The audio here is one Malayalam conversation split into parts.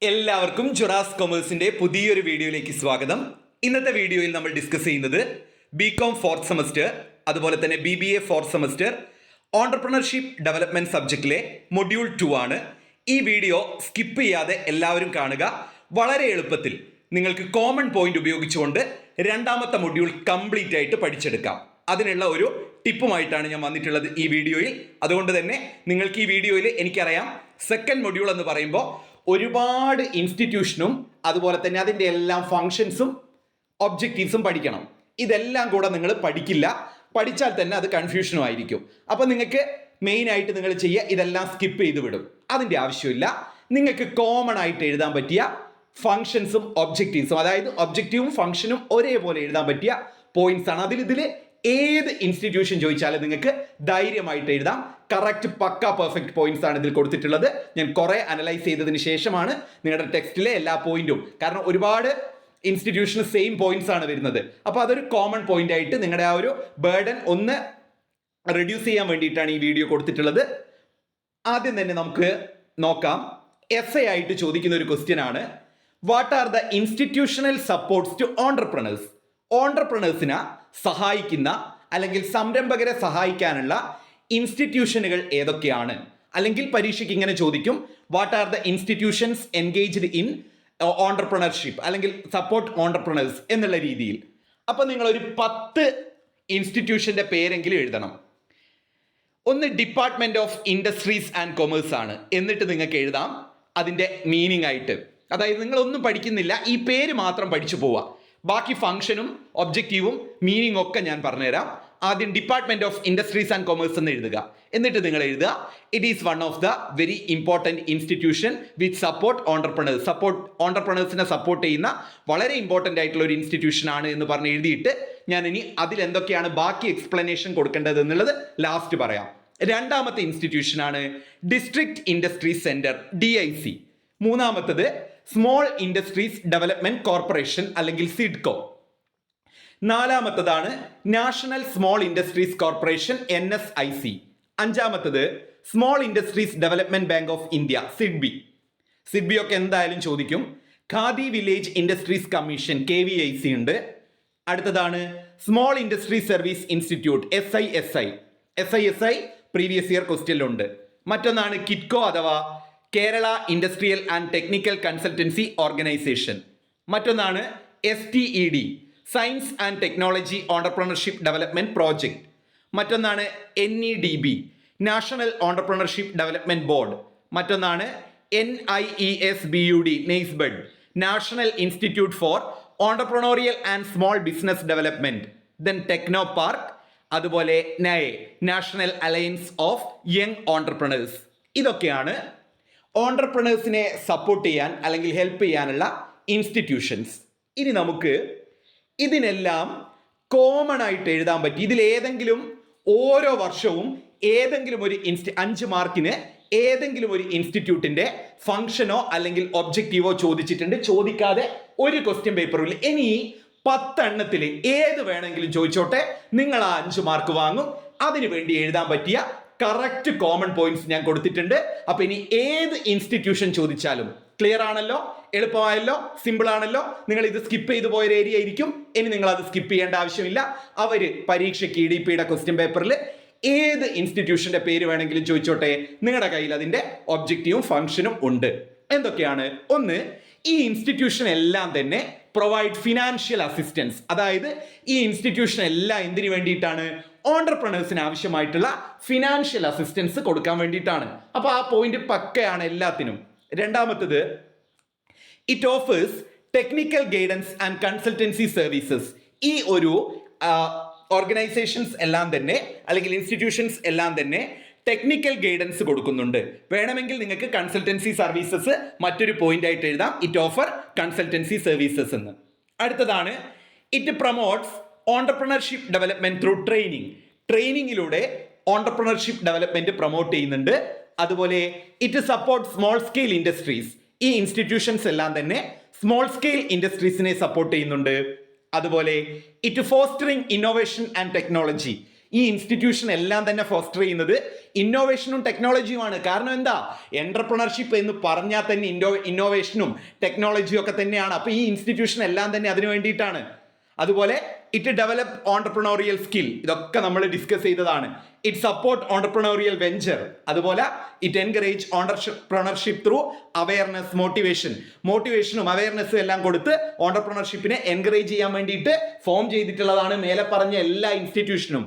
എല്ലാവർക്കും ജുറാസ് കൊമേഴ്സിന്റെ പുതിയൊരു വീഡിയോയിലേക്ക് സ്വാഗതം. ഇന്നത്തെ വീഡിയോയിൽ നമ്മൾ ഡിസ്കസ് ചെയ്യുന്നത് ബികോം ഫോർത്ത് സെമസ്റ്റർ, അതുപോലെ തന്നെ BBA fourth semester entrepreneurship development സബ്ജക്റ്റിലെ മൊഡ്യൂൾ 2 ആണ്. ഈ വീഡിയോ സ്കിപ്പ് ചെയ്യാതെ എല്ലാവരും കാണുക. വളരെ എളുപ്പത്തിൽ നിങ്ങൾക്ക് കോമൺ പോയിന്റ് ഉപയോഗിച്ചുകൊണ്ട് രണ്ടാമത്തെ മൊഡ്യൂൾ കംപ്ലീറ്റ് ആയിട്ട് പഠിച്ചെടുക്കാം. അതിനുള്ള ഒരു ടിപ്പുമായിട്ടാണ് ഞാൻ വന്നിട്ടുള്ളത് ഈ വീഡിയോയിൽ. അതുകൊണ്ട് തന്നെ നിങ്ങൾക്ക് ഈ വീഡിയോയിൽ എനിക്കറിയാം സെക്കൻഡ് മൊഡ്യൂൾ എന്ന് പറയുമ്പോൾ ഒരുപാട് ഇൻസ്റ്റിറ്റ്യൂഷനും അതുപോലെ തന്നെ അതിൻ്റെ എല്ലാം ഫങ്ഷൻസും ഒബ്ജക്റ്റീവ്സും പഠിക്കണം. ഇതെല്ലാം കൂടെ നിങ്ങൾ പഠിക്കില്ല. പഠിച്ചാൽ തന്നെ അത് കൺഫ്യൂഷനും ആയിരിക്കും. അപ്പോൾ നിങ്ങൾക്ക് മെയിനായിട്ട് നിങ്ങൾ ചെയ്യുക, ഇതെല്ലാം സ്കിപ്പ് ചെയ്ത് വിടും. അതിൻ്റെ ആവശ്യമില്ല. നിങ്ങൾക്ക് കോമൺ ആയിട്ട് എഴുതാൻ പറ്റിയ ഫങ്ഷൻസും ഒബ്ജക്റ്റീവ്സും, അതായത് ഒബ്ജക്റ്റീവും ഫങ്ഷനും ഒരേപോലെ എഴുതാൻ പറ്റിയ പോയിന്റ്സ് ആണ്. ഇതിൽ ഏത് ഇൻസ്റ്റിറ്റ്യൂഷൻ ചോദിച്ചാലും നിങ്ങൾക്ക് ധൈര്യമായിട്ട് എഴുതാം. കറക്റ്റ് പക്ക പെർഫെക്റ്റ് പോയിന്റ്സ് ആണ് ഇതിൽ കൊടുത്തിട്ടുള്ളത്. ഞാൻ കുറെ അനലൈസ് ചെയ്തതിന് ശേഷമാണ് നിങ്ങളുടെ ടെക്സ്റ്റിലെ എല്ലാ പോയിന്റും, കാരണം ഒരുപാട് ഇൻസ്റ്റിറ്റ്യൂഷന് സെയിം പോയിന്റ്സ് ആണ് വരുന്നത്. അപ്പോൾ അതൊരു കോമൺ പോയിന്റ് ആയിട്ട് നിങ്ങളുടെ ആ ഒരു ബേർഡൻ ഒന്ന് റെഡ്യൂസ് ചെയ്യാൻ വേണ്ടിയിട്ടാണ് ഈ വീഡിയോ കൊടുത്തിട്ടുള്ളത്. ആദ്യം തന്നെ നമുക്ക് നോക്കാം. essay ആയിട്ട് ചോദിക്കുന്ന ഒരു ക്വസ്റ്റ്യൻ ആണ്, what are the institutional supports to entrepreneurs? ഓൺട്രപ്രണേഴ്സിനെ സഹായിക്കുന്ന അല്ലെങ്കിൽ സംരംഭകരെ സഹായിക്കാനുള്ള ഇൻസ്റ്റിറ്റ്യൂഷനുകൾ ഏതൊക്കെയാണ്? അല്ലെങ്കിൽ പരീക്ഷയ്ക്ക് ഇങ്ങനെ ചോദിക്കും, what are the institutions engaged in entrepreneurship അല്ലെങ്കിൽ സപ്പോർട്ട് ഓൺട്രപ്രണേഴ്സ് എന്നുള്ള രീതിയിൽ. അപ്പോൾ നിങ്ങൾ ഒരു 10 ഇൻസ്റ്റിറ്റ്യൂഷന്റെ പേരെങ്കിലും എഴുതണം. ഒന്ന് department of industries and commerce ആണ്. എന്നിട്ട് നിങ്ങൾക്ക് എഴുതാം അതിൻ്റെ മീനിങ് ആയിട്ട്. അതായത് നിങ്ങളൊന്നും പഠിക്കുന്നില്ല, ഈ പേര് മാത്രം പഠിച്ചു പോവുക. ബാക്കി ഫംഗ്ഷനും ഒബ്ജക്റ്റീവും മീനിങ് ഒക്കെ ഞാൻ പറഞ്ഞുതരാം. ആദ്യം department of industries and commerce എന്ന് എഴുതുക. എന്നിട്ട് നിങ്ങൾ എഴുതുക, it is one of the very important institution with support entrepreneurs. ഓൺട്രപ്രണേഴ്സിനെ സപ്പോർട്ട് ചെയ്യുന്ന വളരെ ഇമ്പോർട്ടൻ്റ് ആയിട്ടുള്ള ഒരു ഇൻസ്റ്റിറ്റ്യൂഷൻ ആണ് എന്ന് പറഞ്ഞ് എഴുതിയിട്ട് ഞാൻ ഇനി അതിൽ എന്തൊക്കെയാണ് ബാക്കി എക്സ്പ്ലനേഷൻ കൊടുക്കേണ്ടത് എന്നുള്ളത് ലാസ്റ്റ് പറയാം. രണ്ടാമത്തെ ഇൻസ്റ്റിറ്റ്യൂഷൻ ആണ് ഡിസ്ട്രിക്ട് ഇൻഡസ്ട്രീസ് സെന്റർ, DIC. മൂന്നാമത്തത് സ്മോൾ ഇൻഡസ്ട്രീസ് ഡെവലപ്മെന്റ് കോർപ്പറേഷൻ അല്ലെങ്കിൽ സിഡ്കോ. നാലാമത്തതാണ് national small industries corporation, NSIC. അഞ്ചാമത്തത് small industries development bank of India, SIDBI ഒക്കെ എന്തായാലും ചോദിക്കും. Khadi village industries commission, KVIC ഉണ്ട്. അടുത്തതാണ് small industry service institute, SISI previous year ക്വസ്റ്റ്യനിലുണ്ട്. മറ്റൊന്നാണ് കിറ്റ്കോ അഥവാ Kerala industrial and technical consultancy organisation. മറ്റൊന്നാണ് STED, science and technology entrepreneurship development project. മറ്റൊന്നാണ് NEDB, national entrepreneurship development board. മറ്റൊന്നാണ് NIESBUD, NIESBUD, national institute for entrepreneurial and small business development. Then techno park, അതുപോലെ NAE, national alliance of young entrepreneurs. ഇതൊക്കെയാണ് ഓൺട്രപ്രണേഴ്സിനെ സപ്പോർട്ട് ചെയ്യാൻ അല്ലെങ്കിൽ ഹെൽപ്പ് ചെയ്യാനുള്ള ഇൻസ്റ്റിറ്റ്യൂഷൻസ്. ഇനി നമുക്ക് ഇതിനെല്ലാം കോമൺ ആയിട്ട് എഴുതാൻ പറ്റി. ഇതിലേതെങ്കിലും ഓരോ വർഷവും ഏതെങ്കിലും ഒരു 5 മാർക്കിന് ഏതെങ്കിലും ഒരു ഇൻസ്റ്റിറ്റ്യൂട്ടിന്റെ ഫംഗ്ഷനോ അല്ലെങ്കിൽ ഒബ്ജക്റ്റീവോ ചോദിച്ചിട്ടുണ്ട്. ചോദിക്കാതെ ഒരു ക്വസ്റ്റ്യൻ പേപ്പറും ഇല്ല. ഇനി 10 എണ്ണത്തിൽ ഏത് വേണമെങ്കിലും ചോദിച്ചോട്ടെ, നിങ്ങൾ ആ 5 മാർക്ക് വാങ്ങും. അതിനു വേണ്ടി എഴുതാൻ പറ്റിയ കറക്റ്റ് കോമൺ പോയിന്റ്സ് ഞാൻ കൊടുത്തിട്ടുണ്ട്. അപ്പൊ ഇനി ഏത് ഇൻസ്റ്റിറ്റ്യൂഷൻ ചോദിച്ചാലും ക്ലിയർ ആണല്ലോ, എളുപ്പമായല്ലോ, സിമ്പിൾ ആണല്ലോ. നിങ്ങൾ ഇത് സ്കിപ്പ് ചെയ്തു പോയൊരു ഏരിയ ആയിരിക്കും. ഇനി നിങ്ങൾ അത് സ്കിപ്പ് ചെയ്യേണ്ട ആവശ്യമില്ല. അവര് പരീക്ഷയ്ക്ക് EDPയുടെ ക്വസ്റ്റ്യൻ പേപ്പറിൽ ഏത് ഇൻസ്റ്റിറ്റ്യൂഷന്റെ പേര് വേണമെങ്കിലും ചോദിച്ചോട്ടെ, നിങ്ങളുടെ കയ്യിൽ അതിന്റെ ഒബ്ജക്റ്റീവും ഫംഗ്ഷനും ഉണ്ട്. എന്തൊക്കെയാണ്? ഒന്ന്, ഈ ഇൻസ്റ്റിറ്റ്യൂഷൻ എല്ലാം തന്നെ പ്രൊവൈഡ് ഫിനാൻഷ്യൽ അസിസ്റ്റൻസ്. അതായത് ഈ ഇൻസ്റ്റിറ്റ്യൂഷൻ എല്ലാം എന്തിനു വേണ്ടിയിട്ടാണ്? ഓൺട്രപ്രണേഴ്സിന് ആവശ്യമായിട്ടുള്ള ഫിനാൻഷ്യൽ അസിസ്റ്റൻസ് കൊടുക്കാൻ വേണ്ടിയിട്ടാണ്. അപ്പൊ ആ പോയിന്റ് പക്കയാണ് എല്ലാത്തിനും. രണ്ടാമത്തത്, it offers technical guidance and consultancy services. ഈ ഒരു ഓർഗനൈസേഷൻസ് എല്ലാം തന്നെ അല്ലെങ്കിൽ ഇൻസ്റ്റിറ്റ്യൂഷൻസ് എല്ലാം തന്നെ ടെക്നിക്കൽ ഗൈഡൻസ് കൊടുക്കുന്നുണ്ട്. വേണമെങ്കിൽ നിങ്ങൾക്ക് കൺസൾട്ടൻസി സർവീസസ് മറ്റൊരു പോയിന്റ് ആയിട്ട് എഴുതാം, ഇറ്റ് ഓഫർ കൺസൾട്ടൻസി സർവീസസ് എന്ന്. അടുത്തതാണ്, it promotes entrepreneurship development through training. ട്രെയിനിങ്ങിലൂടെ ഓൺട്രപ്രണർഷിപ്പ് ഡെവലപ്മെന്റ് പ്രൊമോട്ട് ചെയ്യുന്നുണ്ട്. അതുപോലെ it support small scale industries. ഈ ഇൻസ്റ്റിറ്റ്യൂഷൻസ് എല്ലാം തന്നെ സ്മോൾ സ്കെയിൽ ഇൻഡസ്ട്രീസിനെ സപ്പോർട്ട് ചെയ്യുന്നുണ്ട്. അതുപോലെ it fostering innovation and technology. ഈ ഇൻസ്റ്റിറ്റ്യൂഷൻ എല്ലാം തന്നെ ഫോസ്റ്റർ ചെയ്യുന്നത് ഇന്നോവേഷനും ടെക്നോളജിയുമാണ്. കാരണം എന്താ, എന്റർപ്രണർഷിപ്പ് എന്ന് പറഞ്ഞാൽ തന്നെ ഇന്നോവേഷനും ടെക്നോളജിയും ഒക്കെ തന്നെയാണ്. അപ്പൊ ഈ ഇൻസ്റ്റിറ്റ്യൂഷൻ എല്ലാം തന്നെ അതിനു വേണ്ടിയിട്ടാണ്. അതുപോലെ ഇറ്റ് ഡെവലപ്പ് ഓണ്ടർപ്രണോറിയൽ സ്കിൽ, ഇതൊക്കെ നമ്മൾ ഡിസ്കസ് ചെയ്തതാണ്. ഇറ്റ് സപ്പോർട്ട് ഓണ്ടർപ്രണോറിയൽ വെഞ്ചർ, അതുപോലെ it encourage entrepreneurship through awareness, മോട്ടിവേഷനും അവയർനെസ്സും എല്ലാം കൊടുത്ത് ഓണ്ടർപ്രണർഷിപ്പിനെ എൻകറേജ് ചെയ്യാൻ വേണ്ടിയിട്ട് ഫോം ചെയ്തിട്ടുള്ളതാണ് മേലെ പറഞ്ഞ എല്ലാ ഇൻസ്റ്റിറ്റ്യൂഷനും.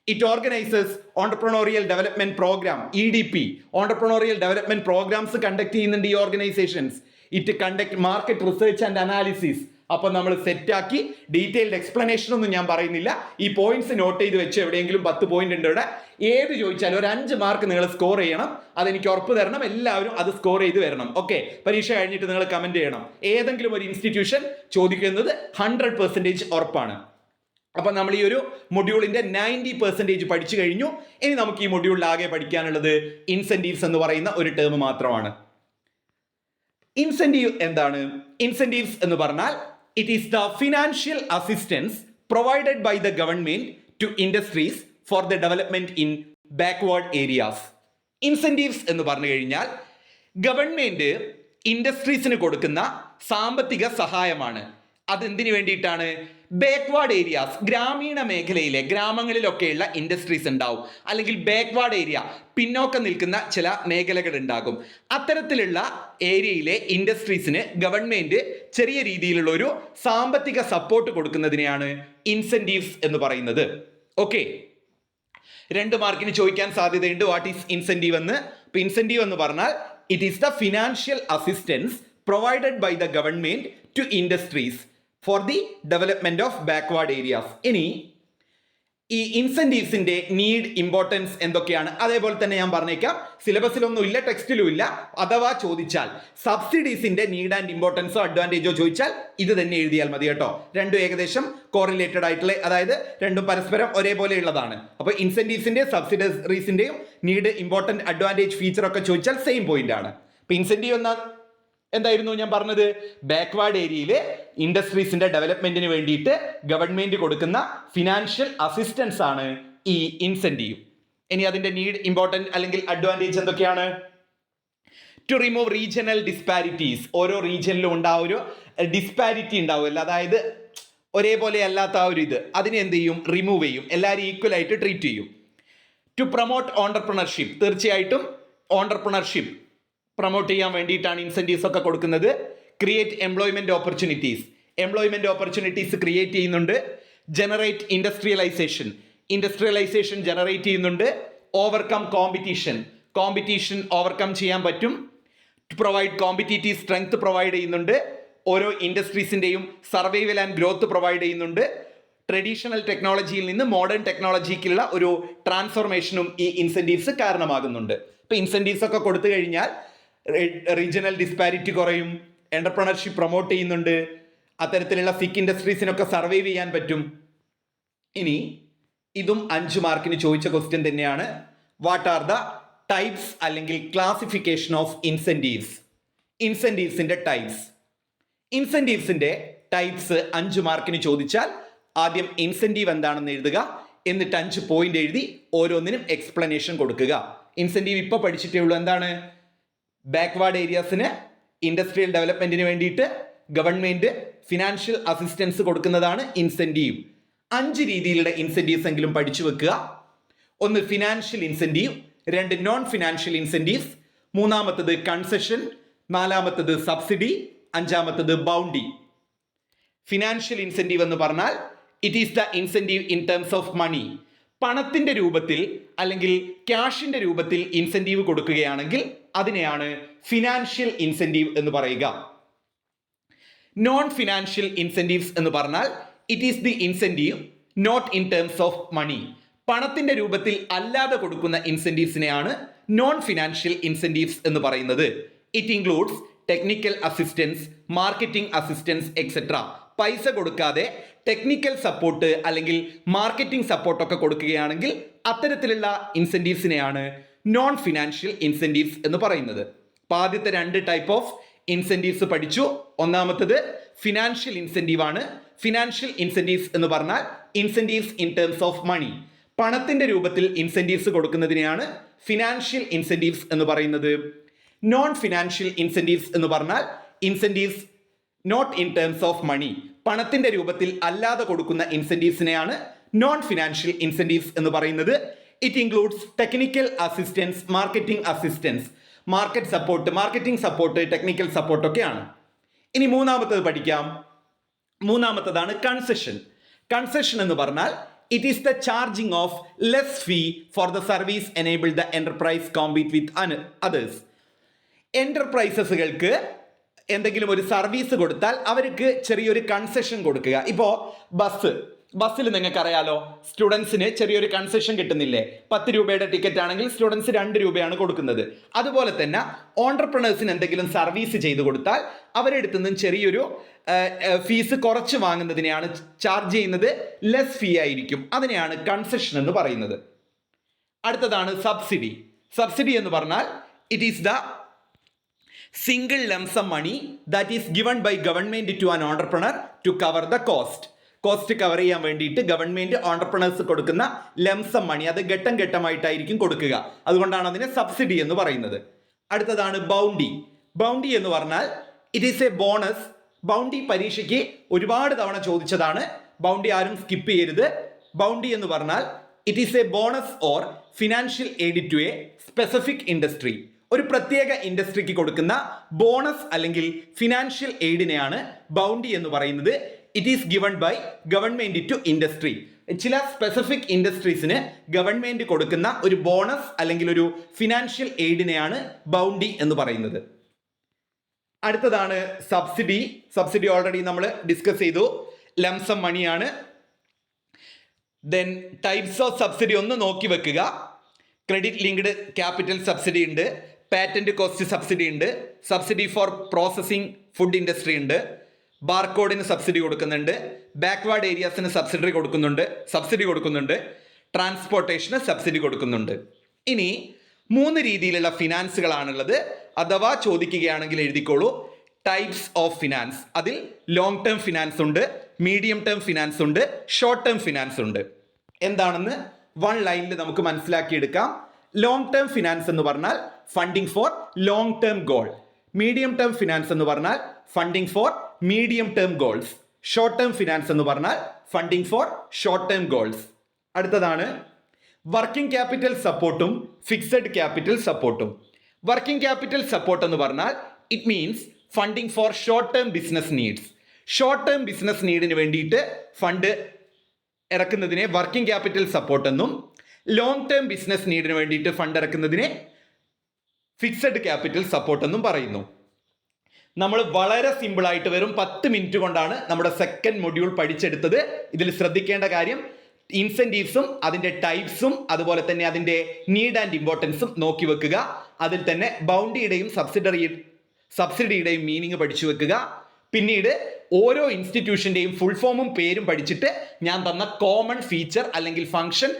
It organises entrepreneurial development programme, EDP, entrepreneurial development programmes conduct ചെയ്യുന്നുണ്ട് ഈ organisations. It conduct market research and analysis. അപ്പൊ നമ്മൾ സെറ്റാക്കി ഡീറ്റെയിൽഡ് എക്സ്പ്ലനേഷൻ ഒന്നും ഞാൻ പറയുന്നില്ല. ഈ പോയിന്റ്സ് നോട്ട് ചെയ്ത് വെച്ച് എവിടെയെങ്കിലും 10 പോയിന്റ് ഉണ്ട് ഇവിടെ. ഏത് ചോദിച്ചാലും ഒരു 5 മാർക്ക് നിങ്ങൾ സ്കോർ ചെയ്യണം. അതെനിക്ക് ഉറപ്പ് തരണം. എല്ലാവരും അത് സ്കോർ ചെയ്ത് വരണം. ഓക്കെ, പരീക്ഷ കഴിഞ്ഞിട്ട് നിങ്ങൾ കമന്റ് ചെയ്യണം. ഏതെങ്കിലും ഒരു ഇൻസ്റ്റിറ്റ്യൂഷൻ ചോദിക്കുന്നത് 100% ഉറപ്പാണ്. അപ്പൊ നമ്മൾ ഈ ഒരു മൊഡ്യൂളിന്റെ 90% പഠിച്ചു കഴിഞ്ഞു. ഇനി നമുക്ക് ഈ മൊഡ്യൂളിൽ ആകെ പഠിക്കാനുള്ളത് ഇൻസെന്റീവ്സ് എന്ന് പറയുന്ന ഒരു ടേം മാത്രമാണ്. ഇൻസെന്റീവ് എന്താണ്? ഇൻസെന്റീവ്സ് എന്ന് പറഞ്ഞാൽ it is the financial assistance provided by the government to industries for the development in backward areas. Incentives എന്ന് പറഞ്ഞു കഴിഞ്ഞാൽ ഗവൺമെന്റ് ഇൻഡസ്ട്രീസിന് കൊടുക്കുന്ന സാമ്പത്തിക സഹായമാണ്. അതെന്തിനു വേണ്ടിയിട്ടാണ്? ബാക്ക്വേർഡ് ഏരിയാസ്, ഗ്രാമീണ മേഖലയിലെ ഗ്രാമങ്ങളിലൊക്കെയുള്ള ഇൻഡസ്ട്രീസ് ഉണ്ടാവും, അല്ലെങ്കിൽ ബാക്ക്വേർഡ് ഏരിയ, പിന്നോക്കം നിൽക്കുന്ന ചില മേഖലകൾ ഉണ്ടാകും. അത്തരത്തിലുള്ള ഏരിയയിലെ ഇൻഡസ്ട്രീസിന് ഗവൺമെന്റ് ചെറിയ രീതിയിലുള്ള ഒരു സാമ്പത്തിക സപ്പോർട്ട് കൊടുക്കുന്നതിനെയാണ് ഇൻസെന്റീവ്സ് എന്ന് പറയുന്നത്. ഓക്കെ, 2 മാർക്കിന് ചോദിക്കാൻ സാധ്യതയുണ്ട് വാട്ട് ഈസ് ഇൻസെന്റീവ് എന്ന്. ഇപ്പൊ ഇൻസെന്റീവ് എന്ന് പറഞ്ഞാൽ it is the financial assistance provided by the government to industries for the development of backward areas. ഇനി ഈ ഇൻസെന്റീവ്സിന്റെ നീഡ്, ഇമ്പോർട്ടൻസ് എന്തൊക്കെയാണ് അതേപോലെ തന്നെ ഞാൻ പറഞ്ഞേക്കാം. സിലബസിലൊന്നും ഇല്ല, ടെക്സ്റ്റിലും ഇല്ല. അഥവാ ചോദിച്ചാൽ സബ്സിഡീസിന്റെ നീഡ് ആൻഡ് ഇമ്പോർട്ടൻസോ അഡ്വാൻറ്റേജോ ചോദിച്ചാൽ ഇത് തന്നെ എഴുതിയാൽ മതി കേട്ടോ. രണ്ടും ഏകദേശം കോറിലേറ്റഡ് ആയിട്ടുള്ള, അതായത് രണ്ടും പരസ്പരം ഒരേപോലെ ഉള്ളതാണ്. അപ്പൊ ഇൻസെന്റീവ്സിന്റെ സബ്സിഡറീസിന്റെയും നീഡ്, ഇമ്പോർട്ടന്റ്, അഡ്വാൻറ്റേജ്, ഫീച്ചർ ഒക്കെ ചോദിച്ചാൽ സെയിം പോയിന്റ് ആണ്. ഇപ്പൊ ഇൻസെന്റീവ് എന്തായിരുന്നു ഞാൻ പറഞ്ഞത്? ബാക്ക്വേർഡ് ഏരിയയിലെ ഇൻഡസ്ട്രീസിന്റെ ഡെവലപ്മെന്റിന് വേണ്ടിയിട്ട് ഗവൺമെന്റ് കൊടുക്കുന്ന ഫിനാൻഷ്യൽ അസിസ്റ്റൻസ് ആണ് ഈ ഇൻസെന്റീവ്. ഇനി അതിന്റെ നീഡ്, ഇമ്പോർട്ടന്റ് അല്ലെങ്കിൽ അഡ്വാൻറ്റേജ് എന്തൊക്കെയാണ്? To remove regional disparities. ഓരോ റീജിയനിലും ഉണ്ടാവും ഒരു ഡിസ്പാരിറ്റി ഉണ്ടാവുമല്ലോ, അതായത് ഒരേപോലെ അല്ലാത്ത ആ ഒരു ഇത്, അതിനെ എന്ത് ചെയ്യും? റിമൂവ് ചെയ്യും. എല്ലാവരും ഈക്വൽ ആയിട്ട് ട്രീറ്റ് ചെയ്യും. To promote entrepreneurship. തീർച്ചയായിട്ടും ഓണ്ടർപ്രണർഷിപ്പ് പ്രൊമോട്ട് ചെയ്യാൻ വേണ്ടിയിട്ടാണ് ഇൻസെന്റീവ്സ് ഒക്കെ കൊടുക്കുന്നത്. ക്രിയേറ്റ് എംപ്ലോയ്മെന്റ് ഓപ്പർച്യൂണിറ്റീസ് ക്രിയേറ്റ് ചെയ്യുന്നുണ്ട്. ജനറേറ്റ് ഇൻഡസ്ട്രിയലൈസേഷൻ ജനറേറ്റ് ചെയ്യുന്നുണ്ട്. ഓവർകം കോമ്പറ്റീഷൻ ഓവർകം ചെയ്യാൻ പറ്റും. To provide competitive strength provide ചെയ്യുന്നുണ്ട്. ഓരോ ഇൻഡസ്ട്രീസിന്റെയും സർവൈവൽ ആൻഡ് ഗ്രോത്ത് പ്രൊവൈഡ് ചെയ്യുന്നുണ്ട്. ട്രഡീഷണൽ ടെക്നോളജിയിൽ നിന്ന് മോഡേൺ ടെക്നോളജിക്കുള്ള ഒരു ട്രാൻസ്ഫോർമേഷനും ഈ ഇൻസെന്റീവ്സ് കാരണമാകുന്നുണ്ട്. ഇപ്പൊ ഇൻസെന്റീവ്സ് ഒക്കെ കൊടുത്തു കഴിഞ്ഞാൽ റീജിയണൽ ഡിസ്പാരിറ്റി കുറയും, എന്റർപ്രണർഷിപ്പ് പ്രൊമോട്ട് ചെയ്യുന്നുണ്ട്, അത്തരത്തിലുള്ള സിക്ക് ഇൻഡസ്ട്രീസിനൊക്കെ സർവൈവ് ചെയ്യാൻ പറ്റും. ഇനി ഇതും 5 മാർക്കിന് ചോദിച്ച ക്വസ്റ്റ്യൻ തന്നെയാണ്. വാട്ട് ആർ ദ ടൈപ്സ് അല്ലെങ്കിൽ ക്ലാസിഫിക്കേഷൻ ഓഫ് ഇൻസെന്റീവ്സ്? ഇൻസെന്റീവ്സിന്റെ ടൈപ്സ് 5 മാർക്കിന് ചോദിച്ചാൽ ആദ്യം ഇൻസെന്റീവ് എന്താണെന്ന് എഴുതുക, എന്നിട്ട് 5 പോയിന്റ് എഴുതി ഓരോന്നിനും എക്സ്പ്ലനേഷൻ കൊടുക്കുക. ഇൻസെന്റീവ് ഇപ്പൊ പഠിച്ചിട്ടേ ഉള്ളൂ. എന്താണ്? ബാക്ക്വേർഡ് ഏരിയാസിന് ഇൻഡസ്ട്രിയൽ ഡെവലപ്മെന്റിന് വേണ്ടിയിട്ട് ഗവൺമെന്റ് ഫിനാൻഷ്യൽ അസിസ്റ്റൻസ് കൊടുക്കുന്നതാണ് ഇൻസെന്റീവ്. 5 രീതിയിലുള്ള ഇൻസെന്റീവ്സ് എങ്കിലും പഠിച്ചു വെക്കുക. 1 financial incentive, 2 non financial incentives, 3 concession, 4 subsidy, 5 bounty. Financial incentive എന്ന് പറഞ്ഞാൽ it is the incentive in terms of money. പണത്തിന്റെ രൂപത്തിൽ അല്ലെങ്കിൽ ക്യാഷിന്റെ രൂപത്തിൽ ഇൻസെന്റീവ് കൊടുക്കുകയാണെങ്കിൽ അതിനെയാണ് ഫിനാൻഷ്യൽ ഇൻസെന്റീവ് എന്ന് പറയുക. നോൺ ഫിനാൻഷ്യൽ ഇൻസെന്റീവ്സ് എന്ന് പറഞ്ഞാൽ it is the incentive not in terms of money. പണത്തിന്റെ രൂപത്തിൽ അല്ലാതെ കൊടുക്കുന്ന ഇൻസെന്റീവ്സിനെയാണ് നോൺ ഫിനാൻഷ്യൽ ഇൻസെന്റീവ്സ് എന്ന് പറയുന്നത്. It includes technical assistance, marketing assistance etcetera. പൈസ കൊടുക്കാതെ ടെക്നിക്കൽ സപ്പോർട്ട് അല്ലെങ്കിൽ മാർക്കറ്റിംഗ് സപ്പോർട്ടൊക്കെ കൊടുക്കുകയാണെങ്കിൽ അത്തരത്തിലുള്ള ഇൻസെന്റീവ്സിനെയാണ് നോൺ ഫിനാൻഷ്യൽ ഇൻസെന്റീവ്സ് എന്ന് പറയുന്നത്. അപ്പോൾ ആദ്യത്തെ 2 ടൈപ്പ് ഓഫ് ഇൻസെന്റീവ്സ് പഠിച്ചു. ഒന്നാമത്തത് ഫിനാൻഷ്യൽ ഇൻസെന്റീവ് ആണ്. ഫിനാൻഷ്യൽ ഇൻസെന്റീവ്സ് എന്ന് പറഞ്ഞാൽ incentives in terms of money. പണത്തിന്റെ രൂപത്തിൽ ഇൻസെന്റീവ്സ് കൊടുക്കുന്നതിനെയാണ് ഫിനാൻഷ്യൽ ഇൻസെന്റീവ്സ് എന്ന് പറയുന്നത്. നോൺ ഫിനാൻഷ്യൽ ഇൻസെന്റീവ്സ് എന്ന് പറഞ്ഞാൽ incentives not in terms of money, പണത്തിന്റെ രൂപത്തിൽ അല്ലാതെ കൊടുക്കുന്ന ഇൻസെന്റീവ്സിനെയാണ് നോൺ ഫിനാൻഷ്യൽ ഇൻസെന്റീവ്സ് എന്ന് പറയുന്നത്. It includes technical assistance, marketing assistance, market support, marketing support, technical support ഒക്കെയാണ്. ഇനി മൂന്നാമത്തത് പഠിക്കാം. മൂന്നാമത്തതാണ് കൺസെഷൻ. കൺസെഷൻ എന്ന് പറഞ്ഞാൽ it is the charging of less fee for the service enable the enterprise compete with others. എന്റർപ്രൈസസുകൾക്ക് എന്തെങ്കിലും ഒരു സർവീസ് കൊടുത്താൽ അവർക്ക് ചെറിയൊരു കൺസെഷൻ കൊടുക്കുക. ഇപ്പോൾ ബസ്സിൽ നിങ്ങൾക്ക് അറിയാലോ, സ്റ്റുഡൻസിന് ചെറിയൊരു കൺസെഷൻ കിട്ടുന്നില്ലേ? 10 രൂപയുടെ ടിക്കറ്റ് ആണെങ്കിൽ സ്റ്റുഡൻസ് 2 രൂപയാണ് കൊടുക്കുന്നത്. അതുപോലെ തന്നെ ഓൺടർപ്രണേഴ്സിന് എന്തെങ്കിലും സർവീസ് ചെയ്തു കൊടുത്താൽ അവരെടുത്തു നിന്നും ചെറിയൊരു ഫീസ് കുറച്ച് വാങ്ങുന്നതിനെയാണ് ചാർജ് ചെയ്യുന്നത്, ലെസ് ഫീ ആയിരിക്കും. അതിനെയാണ് കൺസെഷൻ എന്ന് പറയുന്നത്. അടുത്തതാണ് സബ്സിഡി. സബ്സിഡി എന്ന് പറഞ്ഞാൽ it is the single lump sum money that is given by government to an entrepreneur to cover the cost cover ചെയ്യാൻ വേണ്ടിയിട്ട് ഗവൺമെന്റ് ഓൺടർപ്രണേഴ്സ് കൊടുക്കുന്ന ലംസം മണി. അത് ഘട്ടം ഘട്ടമായിട്ടായിരിക്കും കൊടുക്കുക. അതുകൊണ്ടാണ് അതിനെ സബ്സിഡി എന്ന് പറയുന്നത്. അടുത്തതാണ് ബൗണ്ടി. ബൗണ്ടി എന്ന് പറഞ്ഞാൽ it is a bonus. Bounty പരീക്ഷയ്ക്ക് ഒരുപാട് തവണ ചോദിച്ചതാണ്. ബൗണ്ടി ആരും സ്കിപ്പ് ചെയ്യരുത്. ബൗണ്ടി എന്ന് പറഞ്ഞാൽ it is a bonus or financial aid to a specific industry. ഒരു പ്രത്യേക ഇൻഡസ്ട്രിക്ക് കൊടുക്കുന്ന ബോണസ് അല്ലെങ്കിൽ ഫിനാൻഷ്യൽ എയ്ഡിനെയാണ് ബൗണ്ടി എന്ന് പറയുന്നത്. It is given by government to industry. ചില സ്പെസിഫിക് ഇൻഡസ്ട്രീസിന് ഗവൺമെന്റ് കൊടുക്കുന്ന ഒരു ബോണസ് അല്ലെങ്കിൽ ഒരു ഫിനാൻഷ്യൽ എയ്ഡിനെയാണ് ബൗണ്ടി എന്ന് പറയുന്നത്. അടുത്തതാണ് സബ്സിഡി. സബ്സിഡി ഓൾറെഡി നമ്മൾ ഡിസ്കസ് ചെയ്തു, ലംസം മണിയാണ്. ദെൻ ടൈപ്സ് ഓഫ് സബ്സിഡി ഒന്ന് നോക്കി വെക്കുക. ക്രെഡിറ്റ് ലിങ്ക്ഡ് ക്യാപിറ്റൽ സബ്സിഡി ഉണ്ട്, പാറ്റന്റ് കോസ്റ്റ് സബ്സിഡി ഉണ്ട്, subsidy for processing food industry ഉണ്ട്, ബാർകോഡിന് സബ്സിഡി കൊടുക്കുന്നുണ്ട്, ബാക്ക്വേർഡ് ഏരിയാസിന് സബ്സിഡി കൊടുക്കുന്നുണ്ട്, ട്രാൻസ്പോർട്ടേഷന് സബ്സിഡി കൊടുക്കുന്നുണ്ട്. ഇനി 3 രീതിയിലുള്ള ഫിനാൻസുകളാണുള്ളത്. അഥവാ ചോദിക്കുകയാണെങ്കിൽ എഴുതിക്കോളൂ. Types of finance. അതിൽ ലോങ് ടേം ഫിനാൻസ് ഉണ്ട്, മീഡിയം ടേം ഫിനാൻസ് ഉണ്ട്, ഷോർട്ട് ടേം ഫിനാൻസ് ഉണ്ട്. എന്താണെന്ന് 1 ലൈനിൽ നമുക്ക് മനസ്സിലാക്കിയെടുക്കാം. ലോങ് ടേം ഫിനാൻസ് എന്ന് പറഞ്ഞാൽ funding for long term goal. Medium term finance എന്ന് പറഞ്ഞാൽ funding for medium term goals. Short term finance എന്ന് പറഞ്ഞാൽ funding for short term goals. അടുത്തതാണ് വർക്കിംഗ് ക്യാപിറ്റൽ സപ്പോർട്ടും ഫിക്സഡ് ക്യാപിറ്റൽ സപ്പോർട്ടും. വർക്കിംഗ് ക്യാപിറ്റൽ സപ്പോർട്ട് എന്ന് പറഞ്ഞാൽ it means funding for short term business needs. Short term business നീഡിന് വേണ്ടിയിട്ട് ഫണ്ട് ഇറക്കുന്നതിനെ വർക്കിംഗ് ക്യാപിറ്റൽ സപ്പോർട്ട് എന്നും, ലോങ് ടേം ബിസിനസ് നീഡിന് വേണ്ടിയിട്ട് ഫണ്ട് ഇറക്കുന്നതിനെ ഫിക്സഡ് ക്യാപിറ്റൽ സപ്പോർട്ട് എന്നും പറയുന്നു. നമ്മൾ വളരെ സിമ്പിൾ ആയിട്ട് വെറും 10 മിനിറ്റ് കൊണ്ടാണ് നമ്മുടെ സെക്കൻഡ് മൊഡ്യൂൾ പഠിച്ചെടുത്തത്. ഇതിൽ ശ്രദ്ധിക്കേണ്ട കാര്യം ഇൻസെന്റീവ്സും അതിന്റെ ടൈപ്സും അതുപോലെ തന്നെ അതിന്റെ നീഡ് ആൻഡ് ഇമ്പോർട്ടൻസും നോക്കി വെക്കുക. അതിൽ തന്നെ ബൗണ്ടിയുടെയും സബ്സിഡിയുടെയും മീനിങ് പഠിച്ചു വെക്കുക. പിന്നീട് ഓരോ ഇൻസ്റ്റിറ്റ്യൂഷന്റെയും ഫുൾ ഫോമും പേരും പഠിച്ചിട്ട് ഞാൻ തന്ന കോമൺ ഫീച്ചർ അല്ലെങ്കിൽ ഫംഗ്ഷൻ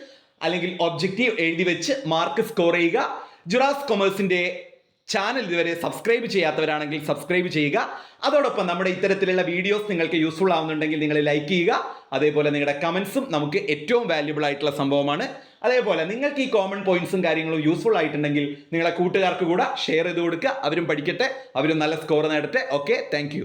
അല്ലെങ്കിൽ ഒബ്ജക്റ്റീവ് എഴുതി വെച്ച് മാർക്ക് സ്കോർ ചെയ്യുക. ജുറാസ് കൊമേഴ്സിന്റെ ചാനൽ ഇതുവരെ സബ്സ്ക്രൈബ് ചെയ്യാത്തവരാണെങ്കിൽ സബ്സ്ക്രൈബ് ചെയ്യുക. അതോടൊപ്പം നമ്മുടെ ഇത്തരത്തിലുള്ള വീഡിയോസ് നിങ്ങൾക്ക് യൂസ്ഫുൾ ആവുന്നുണ്ടെങ്കിൽ നിങ്ങൾ ലൈക്ക് ചെയ്യുക. അതേപോലെ നിങ്ങളുടെ കമന്റ്സും നമുക്ക് ഏറ്റവും വാല്യുബിൾ ആയിട്ടുള്ള സംഭവമാണ്. അതേപോലെ നിങ്ങൾക്ക് ഈ കോമൺ പോയിന്റ്സും കാര്യങ്ങളും യൂസ്ഫുൾ ആയിട്ടുണ്ടെങ്കിൽ നിങ്ങളുടെ കൂട്ടുകാർക്ക് കൂടെ ഷെയർ ചെയ്ത് കൊടുക്കുക. അവരും പഠിക്കട്ടെ, അവരും നല്ല സ്കോർ നേടട്ടെ. Okay, thank